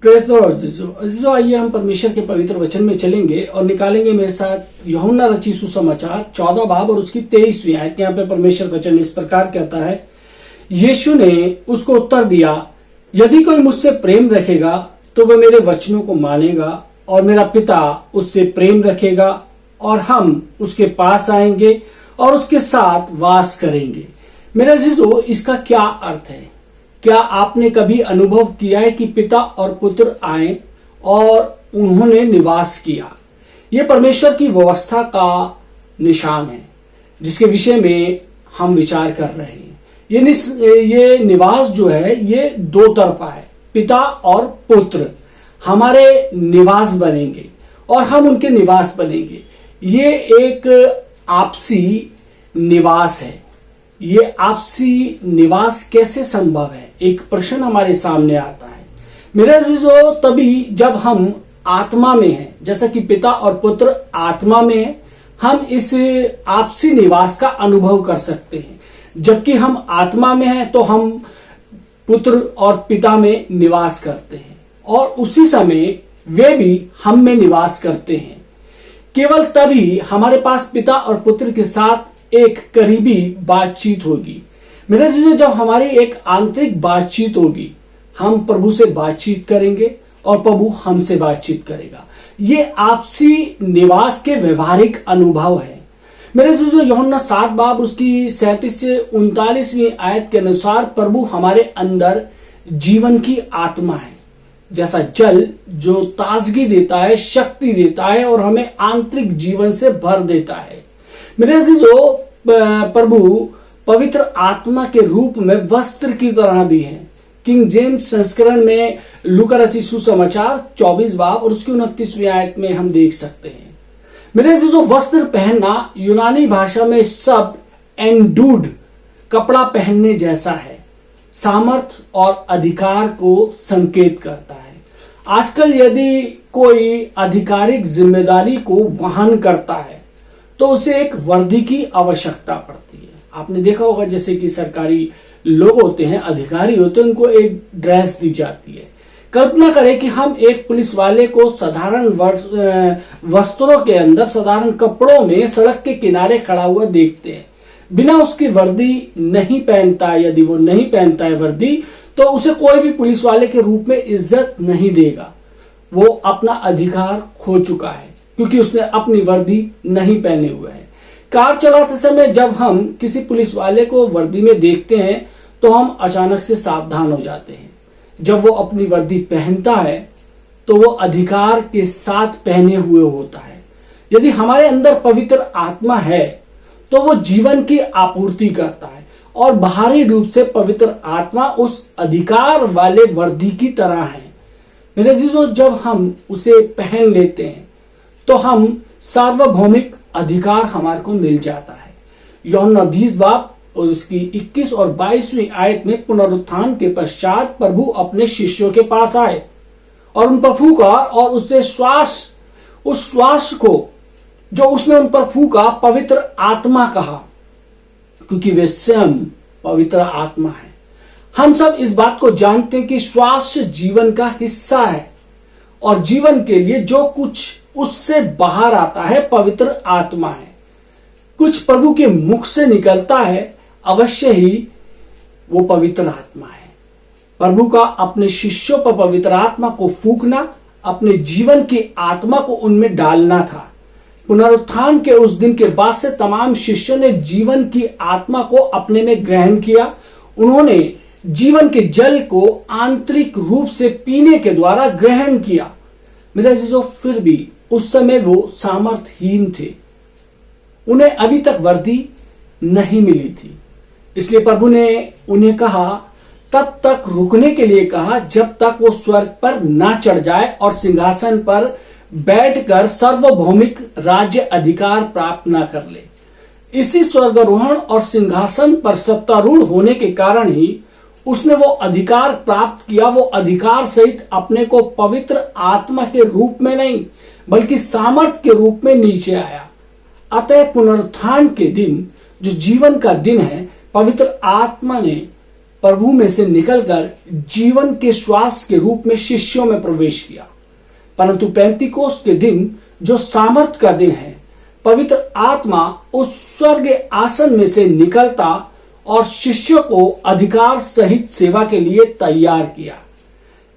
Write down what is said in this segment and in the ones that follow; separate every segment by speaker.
Speaker 1: Press the Lord अजीजों, आइए हम परमेश्वर के पवित्र वचन में चलेंगे और निकालेंगे मेरे साथ यूहन्ना रचित सुसमाचार 14 बाब और उसकी 23वीं आयत। यहाँ पे परमेश्वर वचन इस प्रकार कहता है, यीशु ने उसको उत्तर दिया, यदि कोई मुझसे प्रेम रखेगा तो वह मेरे वचनों को मानेगा और मेरा पिता उससे प्रेम रखेगा और हम उसके पास आएंगे और उसके साथ वास करेंगे। मेरे अजीजों, इसका क्या अर्थ है? क्या आपने कभी अनुभव किया है कि पिता और पुत्र आए और उन्होंने निवास किया? यह परमेश्वर की व्यवस्था का निशान है जिसके विषय में हम विचार कर रहे हैं। ये निवास जो है ये दो तरफा है। पिता और पुत्र हमारे निवास बनेंगे और हम उनके निवास बनेंगे। ये एक आपसी निवास है। ये आपसी निवास कैसे संभव है? एक प्रश्न हमारे सामने आता है। मेरे अजीजों, तभी जब हम आत्मा में हैं, जैसा कि पिता और पुत्र आत्मा में हैं, हम इस आपसी निवास का अनुभव कर सकते हैं। जबकि हम आत्मा में हैं तो हम पुत्र और पिता में निवास करते हैं और उसी समय वे भी हम में निवास करते हैं। केवल तभी हमारे पास पिता और पुत्र के साथ एक करीबी बातचीत होगी। मेरे जीजों, जब हमारी एक आंतरिक बातचीत होगी, हम प्रभु से बातचीत करेंगे और प्रभु हमसे बातचीत करेगा। ये आपसी निवास के व्यवहारिक अनुभव है। मेरे जीजों, यूहन्ना 7 बाब उसकी 37 से 39वीं आयत के अनुसार प्रभु हमारे अंदर जीवन की आत्मा है, जैसा जल जो ताजगी देता है, शक्ति देता है और हमें आंतरिक जीवन से भर देता है। मेरे अजीजों, प्रभु पवित्र आत्मा के रूप में वस्त्र की तरह भी है। किंग जेम्स संस्करण में लूका रचित सुसमाचार 24 बाब और उसकी 29वीं आयत में हम देख सकते हैं। मेरे अजीजों, वस्त्र पहनना यूनानी भाषा में शब्द एंडूड कपड़ा पहनने जैसा है, सामर्थ और अधिकार को संकेत करता है। आजकल यदि कोई आधिकारिक जिम्मेदारी को वहन करता है तो उसे एक वर्दी की आवश्यकता पड़ती है। आपने देखा होगा, जैसे कि सरकारी लोग होते हैं, अधिकारी होते हैं, उनको एक ड्रेस दी जाती है। कल्पना करें कि हम एक पुलिस वाले को साधारण वस्त्रों के अंदर, साधारण कपड़ों में सड़क के किनारे खड़ा हुआ देखते हैं, बिना उसकी वर्दी नहीं पहनता है। यदि वो नहीं पहनता है वर्दी, तो उसे कोई भी पुलिस वाले के रूप में इज्जत नहीं देगा। वो अपना अधिकार खो चुका है क्योंकि उसने अपनी वर्दी नहीं पहने हुए है। कार चलाते समय जब हम किसी पुलिस वाले को वर्दी में देखते हैं तो हम अचानक से सावधान हो जाते हैं। जब वो अपनी वर्दी पहनता है तो वो अधिकार के साथ पहने हुए होता है। यदि हमारे अंदर पवित्र आत्मा है तो वो जीवन की आपूर्ति करता है और बाहरी रूप से पवित्र आत्मा उस अधिकार वाले वर्दी की तरह है। मेरे अजीजों, जब हम उसे पहन लेते हैं तो हम सार्वभौमिक अधिकार हमारे को मिल जाता है। यूहन्ना 20 बाब और उसकी 21 और 22वीं आयत में पुनरुत्थान के पश्चात प्रभु अपने शिष्यों के पास आए और उन पर फूंका और उससे उस श्वास को जो उसने उन पर फूंका पवित्र आत्मा कहा, क्योंकि वे स्वयं पवित्र आत्मा है। हम सब इस बात को जानते हैं कि श्वास जीवन का हिस्सा है और जीवन के लिए जो कुछ उससे बाहर आता है पवित्र आत्मा है। कुछ प्रभु के मुख से निकलता है, अवश्य ही वो पवित्र आत्मा है। प्रभु का अपने शिष्यों पर पवित्र आत्मा को फूंकना, अपने जीवन की आत्मा को उनमें डालना था। पुनरुत्थान के उस दिन के बाद से तमाम शिष्यों ने जीवन की आत्मा को अपने में ग्रहण किया। उन्होंने जीवन के जल को आंतरिक रूप से पीने के द्वारा ग्रहण किया। मेरे अजीजों, फिर भी उस समय वो सामर्थहीन थे, उन्हें अभी तक वर्दी नहीं मिली थी। इसलिए प्रभु ने उन्हें कहा, तब तक रुकने के लिए कहा जब तक वो स्वर्ग पर ना चढ़ जाए और सिंहासन पर बैठकर सार्वभौमिक राज्य अधिकार प्राप्त ना कर ले। इसी स्वर्गारोहण और सिंहासन पर सत्तारूढ़ होने के कारण ही उसने वो अधिकार प्राप्त किया। वो अधिकार सहित अपने को पवित्र आत्मा के रूप में नहीं बल्कि सामर्थ के रूप में नीचे आया। अतः पुनरुत्थान के दिन, जो जीवन का दिन है, पवित्र आत्मा ने प्रभु में से निकलकर जीवन के श्वास के रूप में शिष्यों में प्रवेश किया। परंतु पेंतीकोस्त के दिन जो सामर्थ का दिन है, पवित्र आत्मा उस स्वर्ग आसन में से निकलता और शिष्यों को अधिकार सहित सेवा के लिए तैयार किया।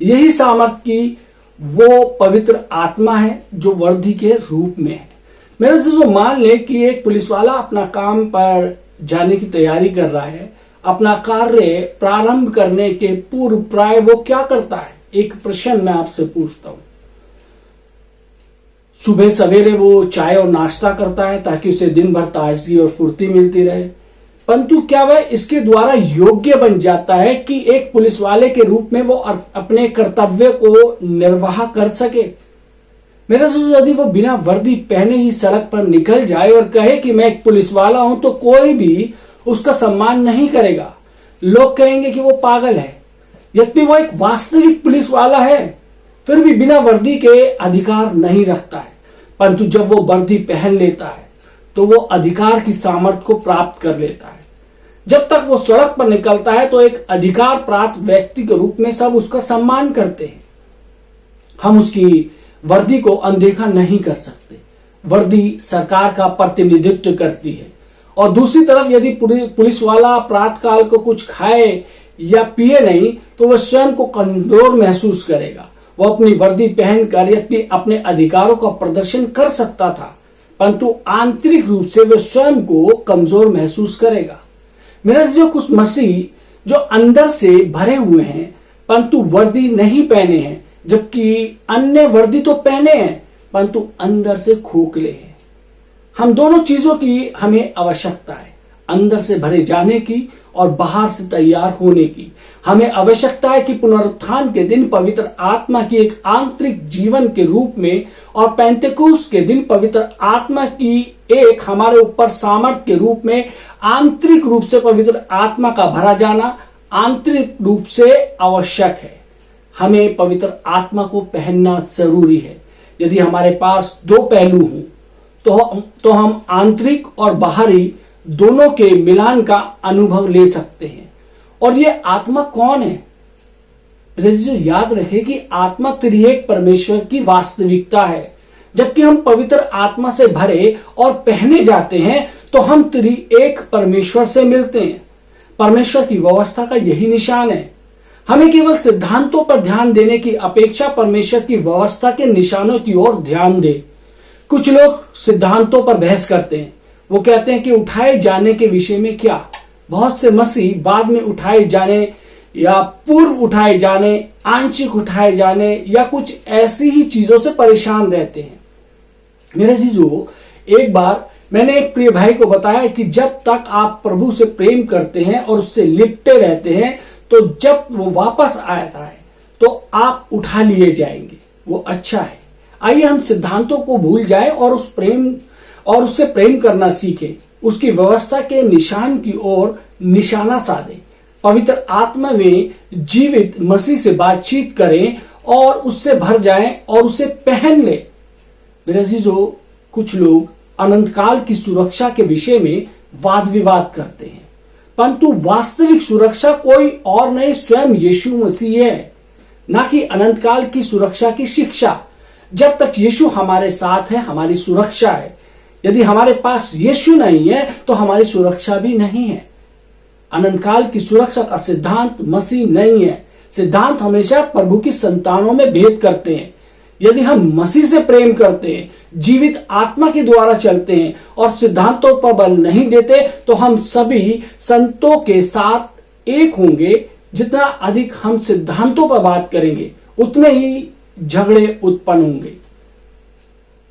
Speaker 1: यही सामर्थ की वो पवित्र आत्मा है जो वर्दी के रूप में है। मेरे से जो मान ले कि एक पुलिस वाला अपना काम पर जाने की तैयारी कर रहा है, अपना कार्य प्रारंभ करने के पूर्व प्राय वो क्या करता है? एक प्रश्न मैं आपसे पूछता हूं। सुबह सवेरे वो चाय और नाश्ता करता है ताकि उसे दिन भर ताजगी और फुर्ती मिलती रहे। परंतु क्या वह इसके द्वारा योग्य बन जाता है कि एक पुलिस वाले के रूप में वो अपने कर्तव्य को निर्वाह कर सके? मेरा दोस्त, यदि वो बिना वर्दी पहने ही सड़क पर निकल जाए और कहे कि मैं एक पुलिस वाला हूं, तो कोई भी उसका सम्मान नहीं करेगा। लोग कहेंगे कि वो पागल है। यद्यपि वो एक वास्तविक पुलिस वाला है, फिर भी बिना वर्दी के अधिकार नहीं रखता है। परंतु जब वो वर्दी पहन लेता है तो वो अधिकार की सामर्थ्य को प्राप्त कर लेता है। जब तक वो सड़क पर निकलता है तो एक अधिकार प्राप्त व्यक्ति के रूप में सब उसका सम्मान करते हैं। हम उसकी वर्दी को अनदेखा नहीं कर सकते। वर्दी सरकार का प्रतिनिधित्व करती है। और दूसरी तरफ यदि पुलिस वाला प्रातःकाल को कुछ खाए या पिए नहीं तो वह स्वयं को कमजोर महसूस करेगा। वो अपनी वर्दी पहनकर यद्यपि अपने अधिकारों का प्रदर्शन कर सकता था, परंतु आंतरिक रूप से वह स्वयं को कमजोर महसूस करेगा। मेरा जो कुछ मसीह जो अंदर से भरे हुए हैं परंतु वर्दी नहीं पहने हैं, जबकि अन्य वर्दी तो पहने हैं परंतु अंदर से खोखले हैं। हम दोनों चीजों की हमें आवश्यकता है, अंदर से भरे जाने की और बाहर से तैयार होने की। हमें आवश्यकता है कि पुनरुत्थान के दिन पवित्र आत्मा की एक आंतरिक जीवन के रूप में और पेंतेकोस्त के दिन पवित्र आत्मा की एक हमारे ऊपर सामर्थ के रूप में आंतरिक रूप से पवित्र आत्मा का भरा जाना आंतरिक रूप से आवश्यक है। हमें पवित्र आत्मा को पहनना जरूरी है। यदि हमारे पास दो पहलू हों तो हम आंतरिक और बाहरी दोनों के मिलान का अनुभव ले सकते हैं। और ये आत्मा कौन है? याद रखें कि आत्मा त्रिएक परमेश्वर की वास्तविकता है। जबकि हम पवित्र आत्मा से भरे और पहने जाते हैं तो हम त्रिएक परमेश्वर से मिलते हैं। परमेश्वर की व्यवस्था का यही निशान है। हमें केवल सिद्धांतों पर ध्यान देने की अपेक्षा परमेश्वर की व्यवस्था के निशानों की ओर ध्यान दे। कुछ लोग सिद्धांतों पर बहस करते हैं। वो कहते हैं कि उठाए जाने के विषय में क्या? बहुत से मसीह बाद में उठाए जाने या पूर्व उठाए जाने, आंशिक उठाए जाने या कुछ ऐसी ही चीजों से परेशान रहते हैं। मेरे जीजो, एक बार मैंने एक प्रिय भाई को बताया कि जब तक आप प्रभु से प्रेम करते हैं और उससे लिपटे रहते हैं तो जब वो वापस आता है तो आप उठा लिए जाएंगे। वो अच्छा है। आइए हम सिद्धांतों को भूल जाए और उससे प्रेम करना सीखें। उसकी व्यवस्था के निशान की ओर निशाना साधें। पवित्र आत्मा में जीवित मसीह से बातचीत करें और उससे भर जाएं और उसे पहन ले। मेरे अजीजों, कुछ लोग अनंत काल की सुरक्षा के विषय में वाद विवाद करते हैं, परंतु वास्तविक सुरक्षा कोई और नहीं, स्वयं यीशु मसीह है, ना कि अनंत काल की सुरक्षा की शिक्षा। जब तक यीशु हमारे साथ है, हमारी सुरक्षा है। यदि हमारे पास यीशु नहीं है तो हमारी सुरक्षा भी नहीं है। अनंत काल की सुरक्षा का सिद्धांत मसीह नहीं है। सिद्धांत हमेशा प्रभु की संतानों में भेद करते हैं। यदि हम मसीह से प्रेम करते हैं, जीवित आत्मा के द्वारा चलते हैं और सिद्धांतों पर बल नहीं देते तो हम सभी संतों के साथ एक होंगे। जितना अधिक हम सिद्धांतों पर बात करेंगे उतने ही झगड़े उत्पन्न होंगे।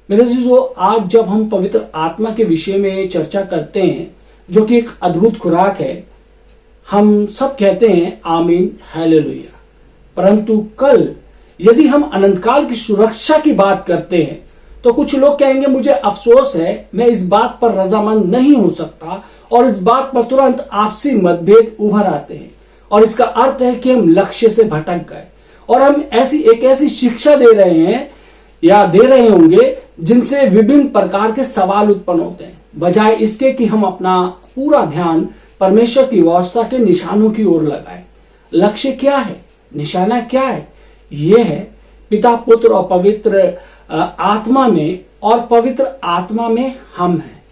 Speaker 1: मेरे जीजों, आज जब हम पवित्र आत्मा के विषय में चर्चा करते हैं, जो कि एक अद्भुत खुराक है, हम सब कहते हैं आमीन, हालेलुया। परंतु कल यदि हम अनंतकाल की सुरक्षा की बात करते हैं तो कुछ लोग कहेंगे मुझे अफसोस है, मैं इस बात पर रजामंद नहीं हो सकता, और इस बात पर तुरंत आपसी मतभेद उभर आते हैं और इसका अर्थ है कि हम लक्ष्य से भटक गए और हम ऐसी शिक्षा दे रहे हैं या दे रहे होंगे जिनसे विभिन्न प्रकार के सवाल उत्पन्न होते हैं, बजाय इसके कि हम अपना पूरा ध्यान परमेश्वर की व्यवस्था के निशानों की ओर लगाए। लक्ष्य क्या है, निशाना क्या है? यह है पिता, पुत्र और पवित्र आत्मा में, और पवित्र आत्मा में हम हैं।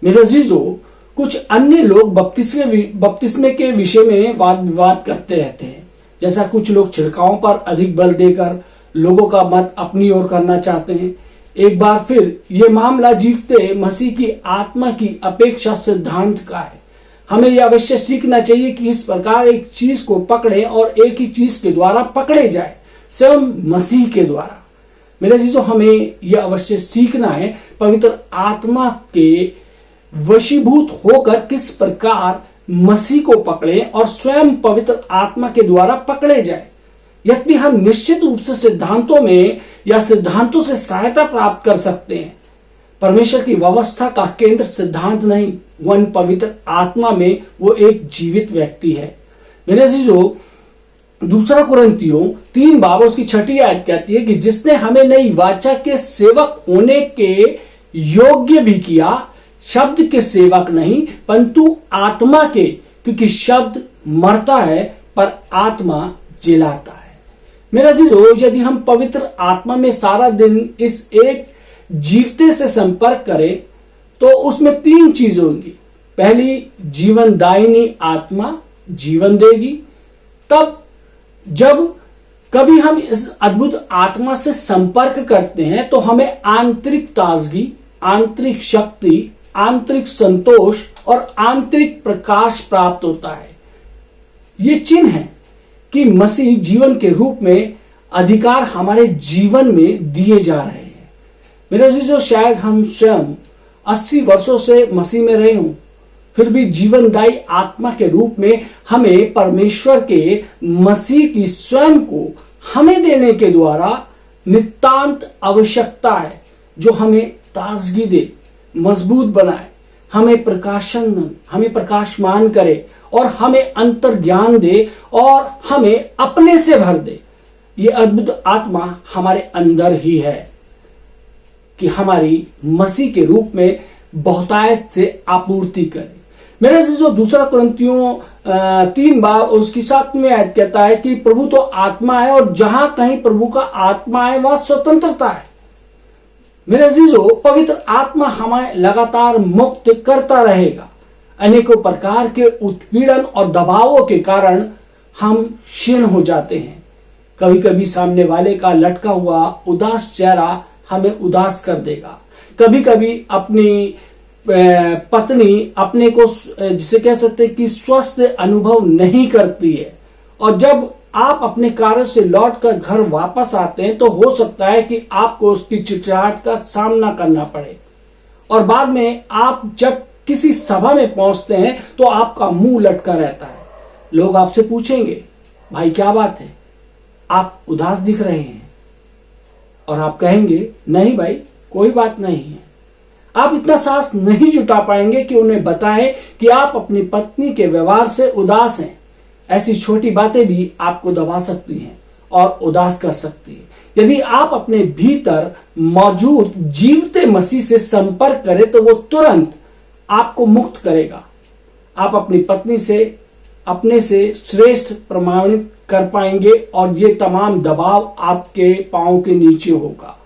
Speaker 1: मेरे अजीजों, कुछ अन्य लोग बपतिस्मे के विषय में वाद विवाद करते रहते हैं। जैसा कुछ लोग छिड़काव पर अधिक बल देकर लोगों का मत अपनी ओर करना चाहते हैं। एक बार फिर ये मामला जीवते मसीह की आत्मा की अपेक्षा सिद्धांत का है। हमें यह अवश्य सीखना चाहिए कि इस प्रकार एक चीज को पकड़े और एक ही चीज के द्वारा पकड़े जाए, स्वयं मसीह के द्वारा। मेरे अजीजों, हमें यह अवश्य सीखना है पवित्र आत्मा के वशीभूत होकर किस प्रकार मसीह को पकड़े और स्वयं पवित्र आत्मा के द्वारा पकड़े जाए। यद्यपि हम निश्चित रूप से सिद्धांतों में या सिद्धांतों से सहायता प्राप्त कर सकते हैं, परमेश्वर की व्यवस्था का केंद्र सिद्धांत नहीं, वन पवित्र आत्मा में वो एक जीवित व्यक्ति है। मेरे अजीजों, दूसरा कुरिन्थियों 3 उसकी 6 आयत कहती है कि जिसने हमें नई वाचा के सेवक होने के योग्य भी किया, शब्द के सेवक नहीं परंतु आत्मा के, क्योंकि शब्द मरता है पर आत्मा जिलाता है। मेरा अजीजों, यदि हम पवित्र आत्मा में सारा दिन इस एक जीवते से संपर्क करें तो उसमें 3 चीजें होंगी। पहली, जीवनदायिनी आत्मा जीवन देगी। तब जब कभी हम इस अद्भुत आत्मा से संपर्क करते हैं तो हमें आंतरिक ताजगी, आंतरिक शक्ति, आंतरिक संतोष और आंतरिक प्रकाश प्राप्त होता है। ये चिन्ह है कि मसीह जीवन के रूप में अधिकार हमारे जीवन में दिए जा रहे हैं। मेरे अजीजों, शायद हम स्वयं 80 वर्षों से मसीह में रहे हों, फिर भी जीवनदायी आत्मा के रूप में हमें परमेश्वर के मसीह की स्वयं को हमें देने के द्वारा नितांत आवश्यकता है, जो हमें ताजगी दे, मजबूत बनाए, हमें प्रकाशमान करे और हमें अंतर ज्ञान दे और हमें अपने से भर दे। ये अद्भुत आत्मा हमारे अंदर ही है कि हमारी मसीह के रूप में बहुतायत से आपूर्ति करे। मेरे जो दूसरा कुरिन्थियों 3 उसकी 7वीं आयत कहता है कि प्रभु तो आत्मा है और जहां कहीं प्रभु का आत्मा है वहां स्वतंत्रता है। मेरे अजीजों, पवित्र आत्मा हमें लगातार मुक्त करता रहेगा। अनेकों प्रकार के उत्पीड़न और दबावों के कारण हम क्षीण हो जाते हैं। कभी कभी सामने वाले का लटका हुआ उदास चेहरा हमें उदास कर देगा। कभी कभी अपनी पत्नी अपने को, जिसे कह सकते हैं कि स्वस्थ अनुभव नहीं करती है, और जब आप अपने कार्य से लौटकर घर वापस आते हैं तो हो सकता है कि आपको उसकी चिड़चिड़ाहट का सामना करना पड़े, और बाद में आप जब किसी सभा में पहुंचते हैं तो आपका मुंह लटका रहता है। लोग आपसे पूछेंगे, भाई क्या बात है, आप उदास दिख रहे हैं, और आप कहेंगे नहीं भाई कोई बात नहीं है। आप इतना साहस नहीं जुटा पाएंगे कि उन्हें बताएं कि आप अपनी पत्नी के व्यवहार से उदास हैं। ऐसी छोटी बातें भी आपको दबा सकती हैं और उदास कर सकती है। यदि आप अपने भीतर मौजूद जीवते मसीह से संपर्क करें तो वो तुरंत आपको मुक्त करेगा। आप अपनी पत्नी से अपने से श्रेष्ठ प्रमाणित कर पाएंगे और ये तमाम दबाव आपके पांव के नीचे होगा।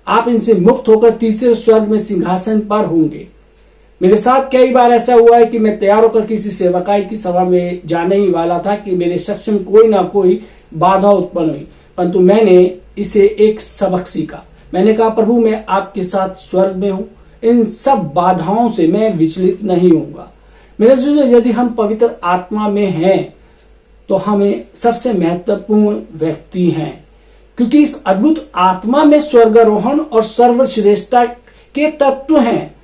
Speaker 1: आप इनसे मुक्त होकर तीसरे स्वर्ग में सिंहासन पर होंगे। मेरे साथ कई बार ऐसा हुआ है कि मैं तैयार होकर किसी सेवकाई की सभा में जाने ही वाला था कि मेरे सक्षम कोई ना कोई बाधा उत्पन्न हुई, परंतु मैंने इसे एक सबक सीखा। मैंने कहा, प्रभु मैं आपके साथ स्वर्ग में हूं, इन सब बाधाओं से मैं विचलित नहीं होऊंगा। मेरे जो यदि हम पवित्र आत्मा में हैं तो हमें सबसे महत्वपूर्ण व्यक्ति हैं, क्योंकि इस अद्भुत आत्मा में स्वर्गारोहण और सर्वश्रेष्ठता के तत्व हैं।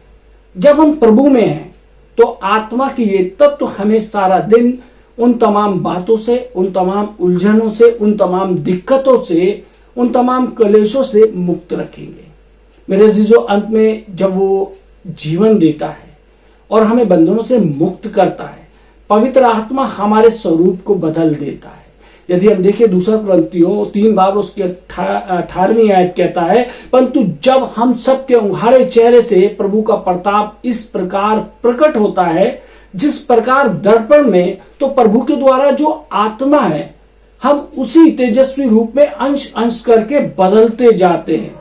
Speaker 1: जब हम प्रभु में हैं तो आत्मा की ये तत्व हमें सारा दिन उन तमाम बातों से, उन तमाम उलझनों से, उन तमाम दिक्कतों से, उन तमाम कलेशों से मुक्त रखेंगे। मेरे अजीजों, अंत में जब वो जीवन देता है और हमें बंधनों से मुक्त करता है, पवित्र आत्मा हमारे स्वरूप को बदल देता है। यदि हम देखें दूसरा कुरिन्थियों 3 उसके 18वीं आयत कहता है, परंतु जब हम सबके उघाड़े चेहरे से प्रभु का प्रताप इस प्रकार प्रकट होता है, जिस प्रकार दर्पण में तो प्रभु के द्वारा जो आत्मा है, हम उसी तेजस्वी रूप में अंश अंश करके बदलते जाते हैं।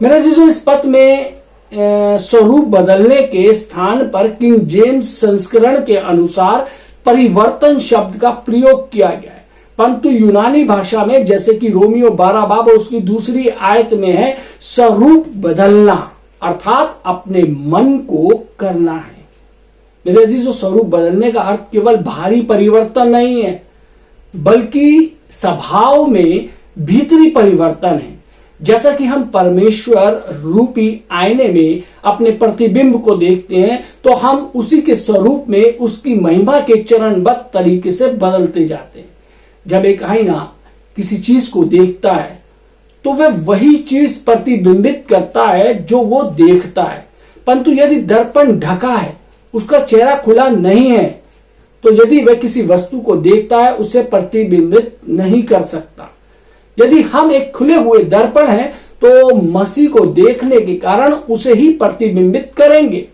Speaker 1: मेरा जीजो, इस पद में स्वरूप बदलने के स्थान पर किंग जेम्स संस्करण के अनुसार परिवर्तन शब्द का प्रयोग किया गया है, परंतु यूनानी भाषा में जैसे कि रोमियो 12 बाब उसकी दूसरी आयत में है, स्वरूप बदलना अर्थात अपने मन को करना है। मेरे अजीजों, स्वरूप बदलने का अर्थ केवल बाहरी परिवर्तन नहीं है, बल्कि स्वभाव में भीतरी परिवर्तन है। जैसा कि हम परमेश्वर रूपी आईने में अपने प्रतिबिंब को देखते हैं, तो हम उसी के स्वरूप में उसकी महिमा के चरणबद्ध तरीके से बदलते जाते हैं। जब एक आईना किसी चीज को देखता है, तो वह वही चीज प्रतिबिंबित करता है जो वो देखता है, परंतु यदि दर्पण ढका है, उसका चेहरा खुला नहीं है, तो यदि वह किसी वस्तु को देखता है, उसे प्रतिबिंबित नहीं कर सकता। यदि हम एक खुले हुए दर्पण हैं, तो मसीह को देखने के कारण उसे ही प्रतिबिंबित करेंगे।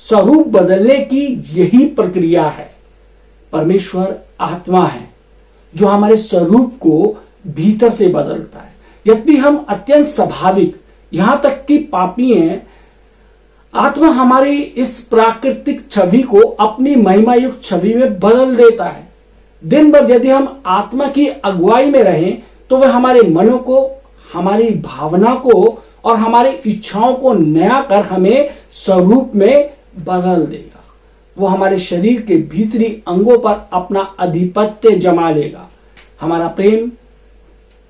Speaker 1: स्वरूप बदलने की यही प्रक्रिया है। परमेश्वर आत्मा है जो हमारे स्वरूप को भीतर से बदलता है। यद्यपि हम अत्यंत स्वाभाविक, यहां तक कि पापी हैं, आत्मा हमारी इस प्राकृतिक छवि को अपनी महिमा युक्त छवि में बदल देता है। दिन भर यदि हम आत्मा की अगुवाई में रहें, तो वह हमारे मनों को, हमारी भावना को और हमारी इच्छाओं को नया कर हमें स्वरूप में बदल देगा। वो हमारे शरीर के भीतरी अंगों पर अपना आधिपत्य जमा लेगा। हमारा प्रेम,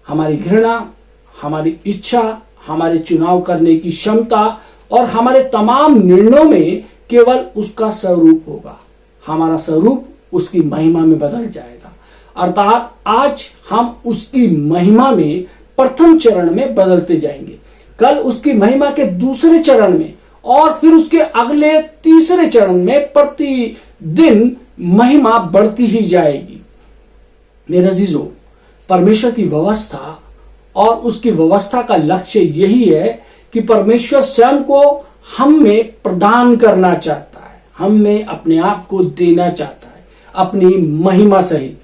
Speaker 1: हमारी घृणा, हमारी इच्छा, हमारे चुनाव करने की क्षमता और हमारे तमाम निर्णयों में केवल उसका स्वरूप होगा। हमारा स्वरूप उसकी महिमा में बदल जाएगा। अर्थात आज हम उसकी महिमा में प्रथम चरण में बदलते जाएंगे, कल उसकी महिमा के दूसरे चरण में, और फिर उसके अगले तीसरे चरण में प्रतिदिन महिमा बढ़ती ही जाएगी। मेरे अजीजों, परमेश्वर की व्यवस्था और उसकी व्यवस्था का लक्ष्य यही है कि परमेश्वर स्वयं को हम में प्रदान करना चाहता है, हम में अपने आप को देना चाहता है, अपनी महिमा सहित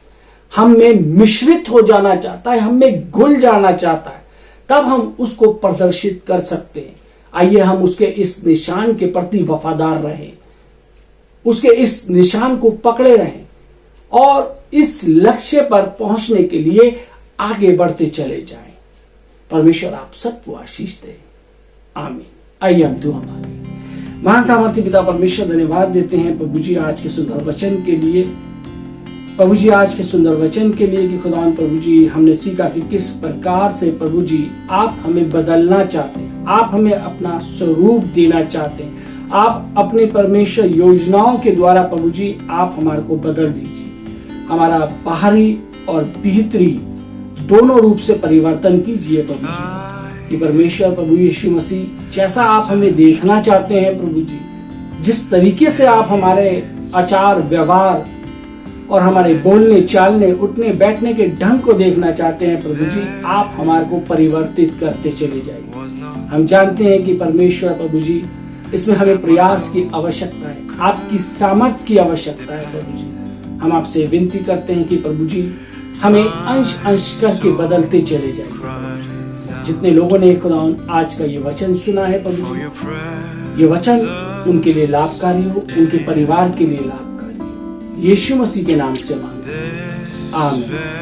Speaker 1: हम में मिश्रित हो जाना चाहता है, हम में घुल जाना चाहता है। तब हम उसको प्रदर्शित कर सकते हैं। आइए हम उसके इस निशान के प्रति वफादार रहें, उसके इस निशान को पकड़े रहें और इस लक्ष्य पर पहुंचने के लिए आगे बढ़ते चले जाएं। परमेश्वर आप सबको आशीष दे। आमीन। आइए हम दुआ मांगे। महान सामर्थी पिता परमेश्वर, धन्यवाद देते हैं प्रभु जी आज के सुंदर वचन के लिए। प्रभु जी आज के सुंदर वचन के लिए कि खुदावन प्रभु जी हमने सीखा कि किस प्रकार से प्रभु जी आप हमें बदलना चाहते हैं, आप हमें अपना स्वरूप देना चाहते हैं। आप अपने परमेश्वर योजनाओं के द्वारा प्रभु जी आप हमारे को बदल दीजिए। हमारा बाहरी और भीतरी दोनों रूप से परिवर्तन कीजिए प्रभु जी। कि परमेश्वर प्रभु यीशु मसीह जैसा आप हमें देखना चाहते हैं प्रभु जी, जिस तरीके से आप हमारे आचार व्यवहार और हमारे बोलने चालने उठने बैठने के ढंग को देखना चाहते हैं प्रभु जी, आप हमारे को परिवर्तित करते चले जाइए। हम जानते हैं कि परमेश्वर प्रभु जी इसमें हमें प्रयास की आवश्यकता है, आपकी सामर्थ्य की आवश्यकता है प्रभु जी। हम आपसे विनती करते हैं कि प्रभु जी हमें अंश अंश करके बदलते चले जाइए। जितने लोगों ने खुदावन आज का ये वचन सुना है प्रभु जी, ये वचन उनके लिए लाभकारी हो, उनके परिवार के लिए लाभकारी हो। यीशु मसीह के नाम से मांगते हैं, आमीन।